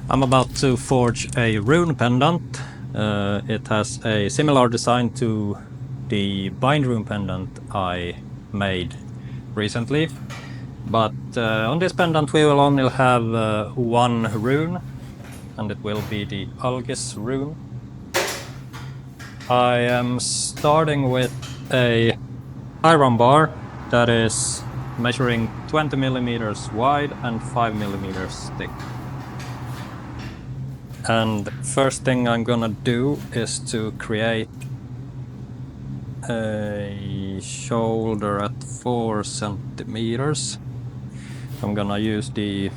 I'm about to forge a rune pendant. It has a similar design to the bind rune pendant I made recently, but on this pendant we will only have one rune, and it will be the Algis rune. I am starting with a iron bar that is measuring 20 millimeters wide and 5 millimeters thick. And first thing I'm gonna do is to create a shoulder at 4 centimeters. I'm gonna use the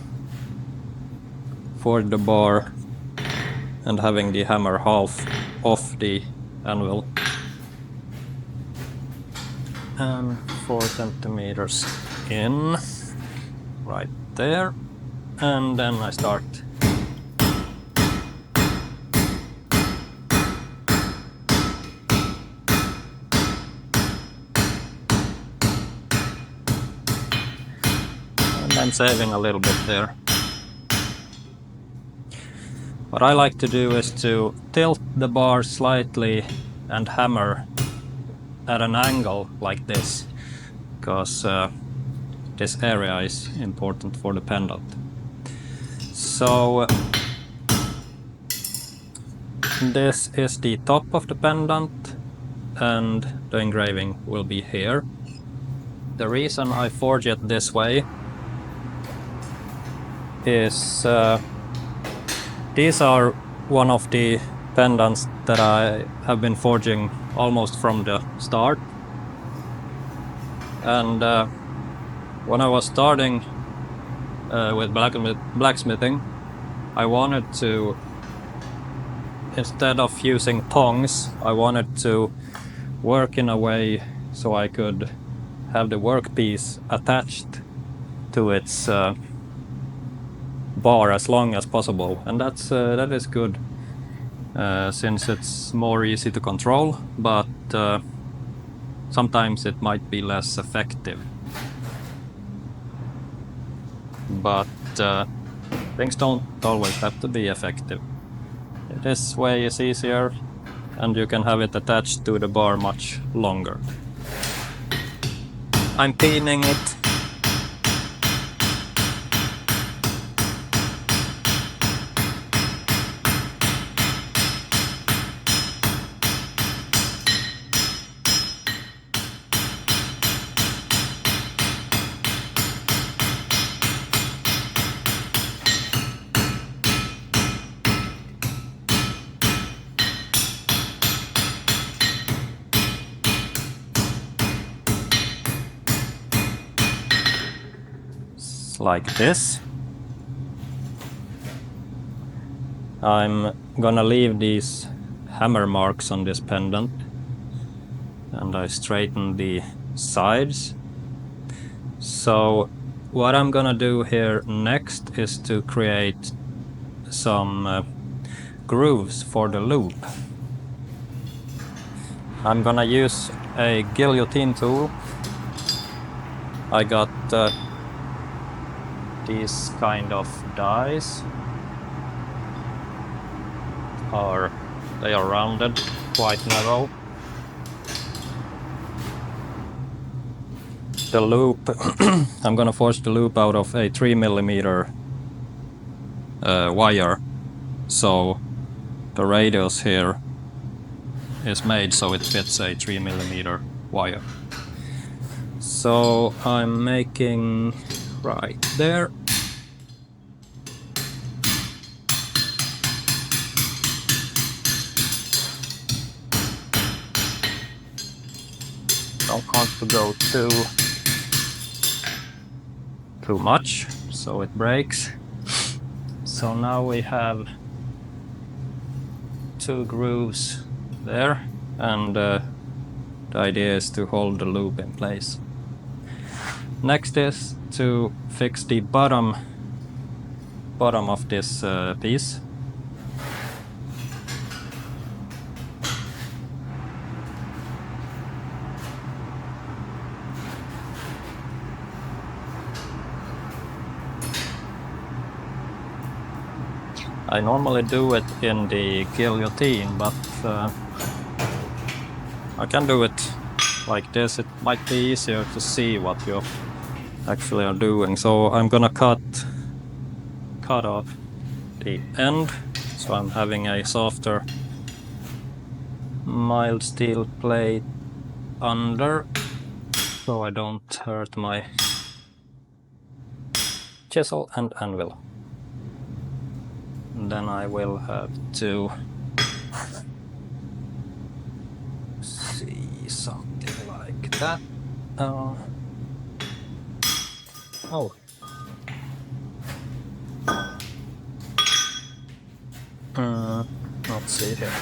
forge the bar and having the hammer half off the anvil. And 4 centimeters in, right there. And then I start. I'm saving a little bit there. What I like to do is to tilt the bar slightly and hammer at an angle like this, because this area is important for the pendant. So this is the top of the pendant and the engraving will be here. The reason I forge it this way is these are one of the pendants that I have been forging almost from the start. And when I was starting with blacksmithing, I wanted to, instead of using tongs, I wanted to work in a way so I could have the workpiece attached to its bar as long as possible, and that is good since it's more easy to control, but sometimes it might be less effective. But things don't always have to be effective. This way is easier and you can have it attached to the bar much longer. I'm pinning it. Like this. I'm gonna leave these hammer marks on this pendant, and I straighten the sides. So what I'm gonna do here next is to create some grooves for the loop. I'm gonna use a guillotine tool. I got these kind of dies, they are rounded, quite narrow. The loop, I'm gonna force the loop out of a 3 millimeter wire, so the radius here is made so it fits a 3 millimeter wire. So I'm making right there. Don't want to go too much, so it breaks. So now we have 2 grooves there, and the idea is to hold the loop in place. Next is to fix the bottom of this piece. I normally do it in the guillotine, but I can do it like this. It might be easier to see what you actually are doing. So I'm gonna cut off the end, so I'm having a softer mild steel plate under, so I don't hurt my chisel and anvil. And then I will have to see something like that. Oh. Let's see here.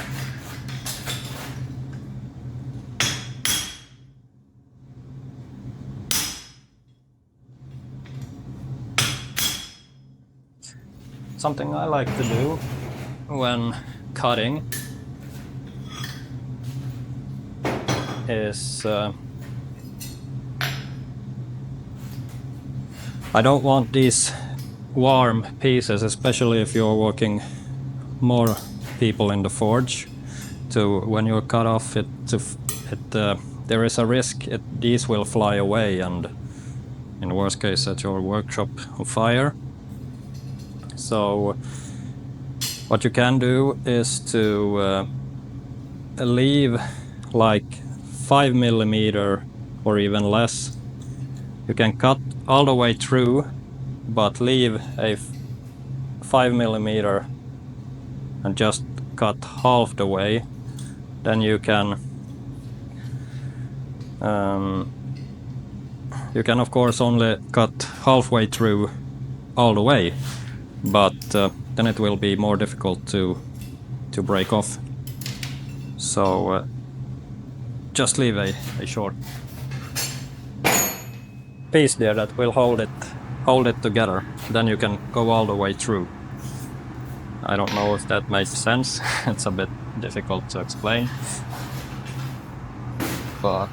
Something I like to do when cutting is I don't want these warm pieces, especially if you're working more people in the forge, to when you cut off it, there is a risk these will fly away and in the worst case set your workshop on fire. So what you can do is to leave like 5 millimeter or even less. You can cut all the way through, but leave a 5 millimeter and just cut half the way. Then you can of course only cut halfway through all the way, but then it will be more difficult to break off. So just leave a short piece there that will hold it together. Then you can go all the way through. I don't know if that makes sense. It's a bit difficult to explain, but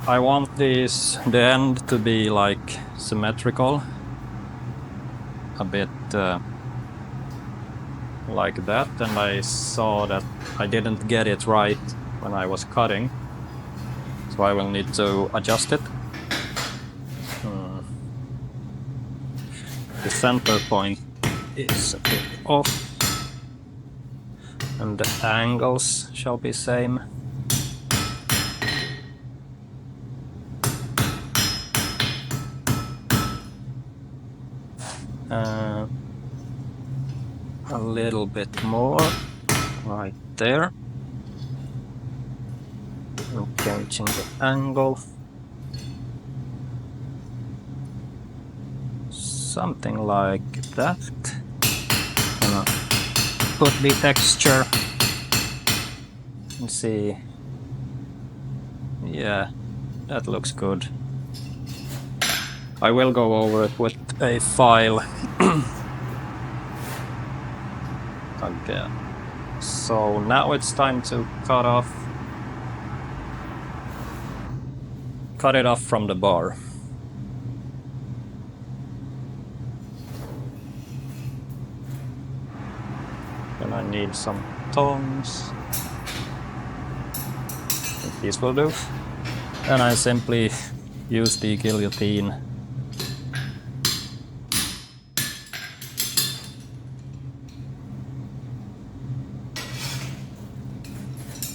I want the end to be like symmetrical, a bit like that, and I saw that I didn't get it right when I was cutting, so I will need to adjust it. The center point is a bit off, and the angles shall be same. A little bit more right there. I'm changing the angle. Something like that. Gonna put the texture and see. Yeah, that looks good. I will go over it with a file again. So now it's time to cut it off from the bar. And I need some tongs. I think these will do. And I simply use the guillotine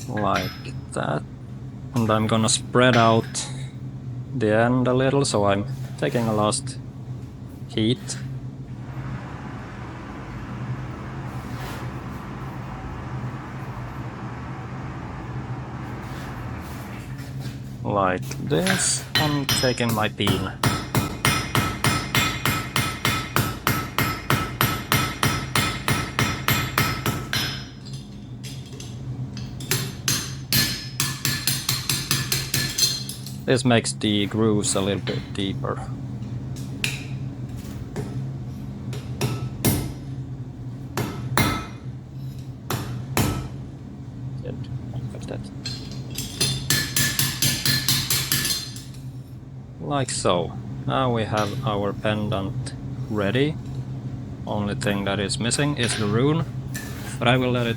like that. And I'm gonna spread out the end a little, so I'm taking a last heat. Like this. I'm taking my peen. This makes the grooves a little bit deeper. Like that. Like so. Now we have our pendant ready. Only thing that is missing is the rune, but I will let it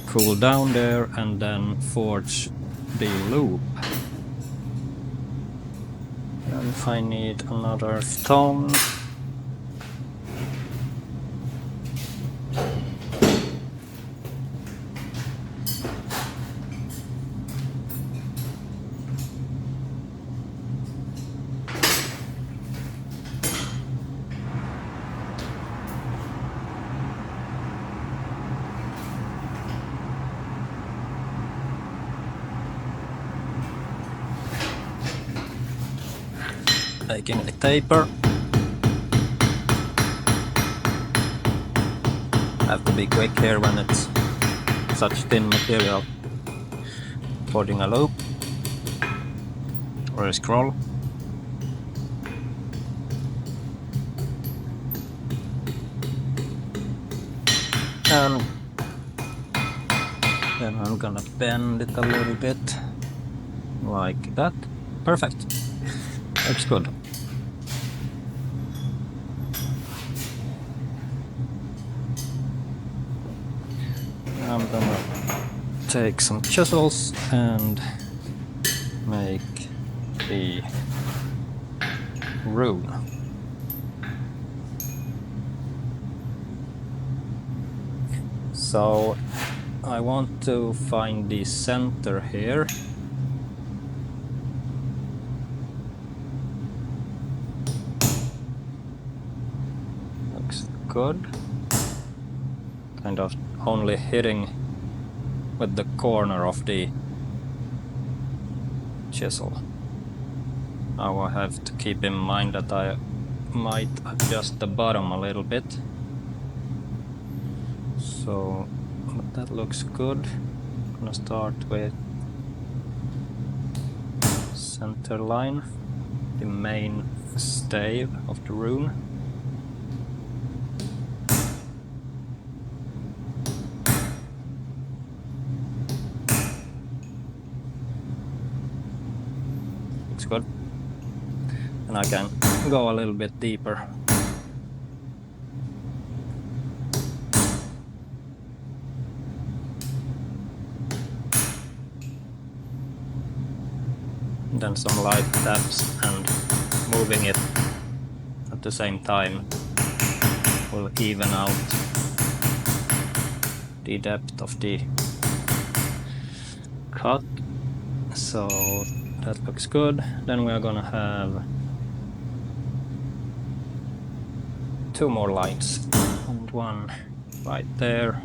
cool down there and then forge the loop. And I need another stone. Making a taper. Have to be quick here when it's such thin material. Forging a loop or a scroll. And then I'm gonna bend it a little bit like that. Perfect. Looks good. I'm gonna take some chisels and make the rune. So I want to find the center here. Looks good. Kind of only hitting with the corner of the chisel. Now I have to keep in mind that I might adjust the bottom a little bit. So, but that looks good. I'm gonna start with center line, the main stave of the rune. Looks good. And I can go a little bit deeper. Then some light taps and moving it at the same time will even out the depth of the cut. So that looks good. Then we are gonna have 2 more lines, and one right there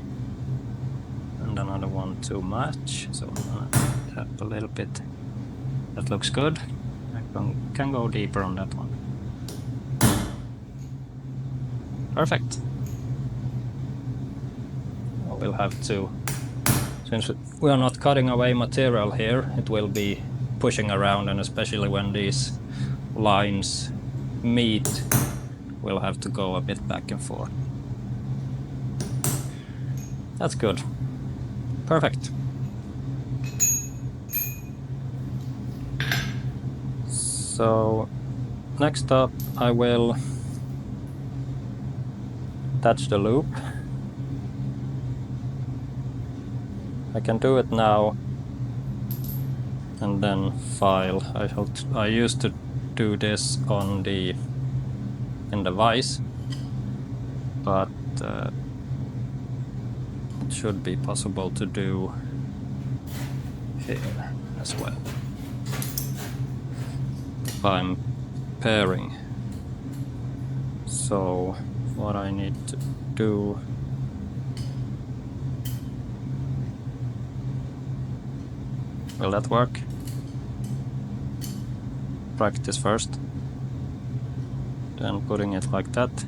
and another one to match. So I'm gonna tap a little bit. That looks good. I can go deeper on that one. Perfect. We'll have to, since we are not cutting away material here, it will be pushing around, and especially when these lines meet, we'll have to go a bit back and forth. That's good. Perfect. So next up I will attach the loop. I can do it now and then file. I used to do this on in the vise, but it should be possible to do here as well. If I'm pairing. So what I need to do, will that work? Practice first, then putting it like that,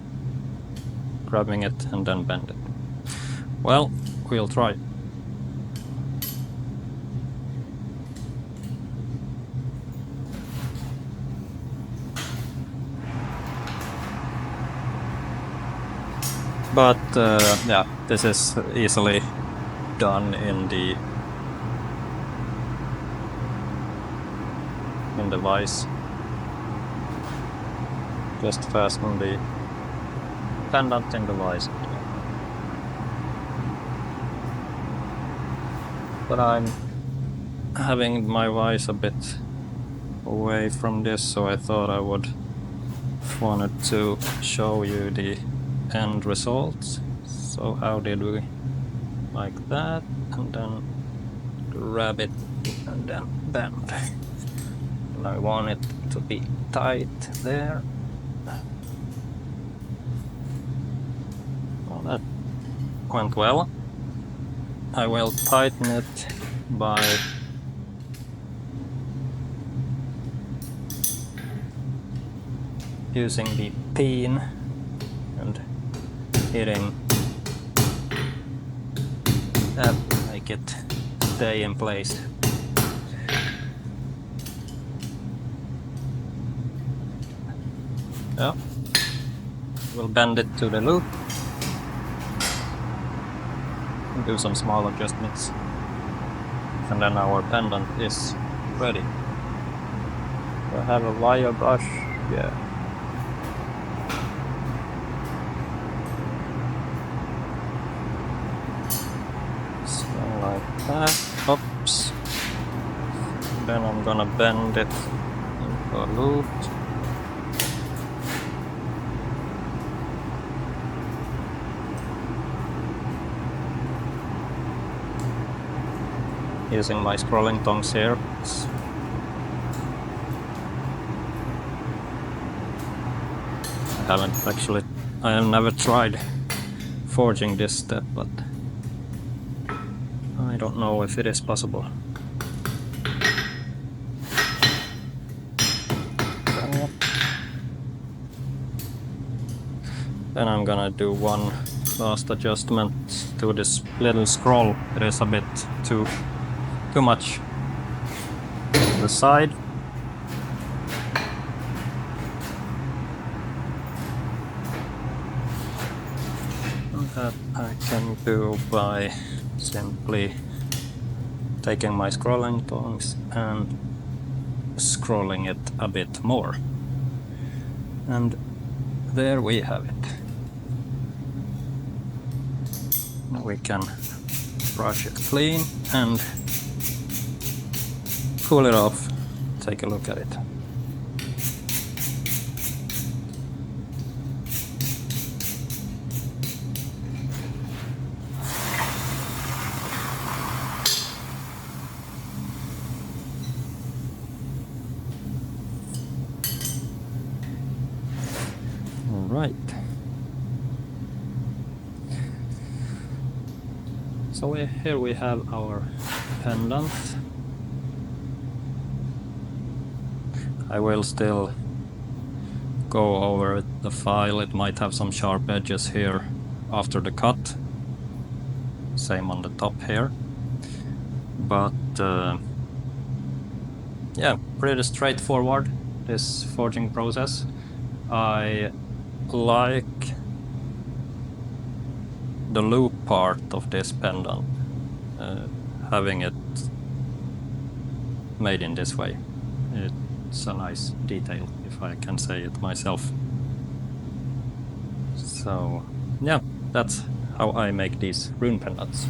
grabbing it and then bend it. Well, we'll try. But yeah, this is easily done in the vise. just fasten the pendant in the visor. But I'm having my vise a bit away from this, so I thought I wanted to show you the end results. So how did we, like that, and then grab it and then bend. And I want it to be tight there. Well, that went well. I will tighten it by using the pin and hitting that, make it stay in place. Yeah, we'll bend it to the loop and do some small adjustments, and then our pendant is ready. Do I have a wire brush? Yeah. So like that. Oops. Then I'm gonna bend it into a loop. Using my scrolling tongs here. I have never tried forging this step, but I don't know if it is possible. Then I'm gonna do one last adjustment to this little scroll. It is a bit too much on the side. That I can do by simply taking my scrolling tongs and scrolling it a bit more. And there we have it. We can brush it clean and pull it off. Take a look at it. Right. So here we have our pendant. I will still go over the file. It might have some sharp edges here after the cut. Same on the top here. But yeah, pretty straightforward, this forging process. I like the loop part of this pendant, having it made in this way. It's a nice detail, if I can say it myself. So yeah, that's how I make these rune pendants.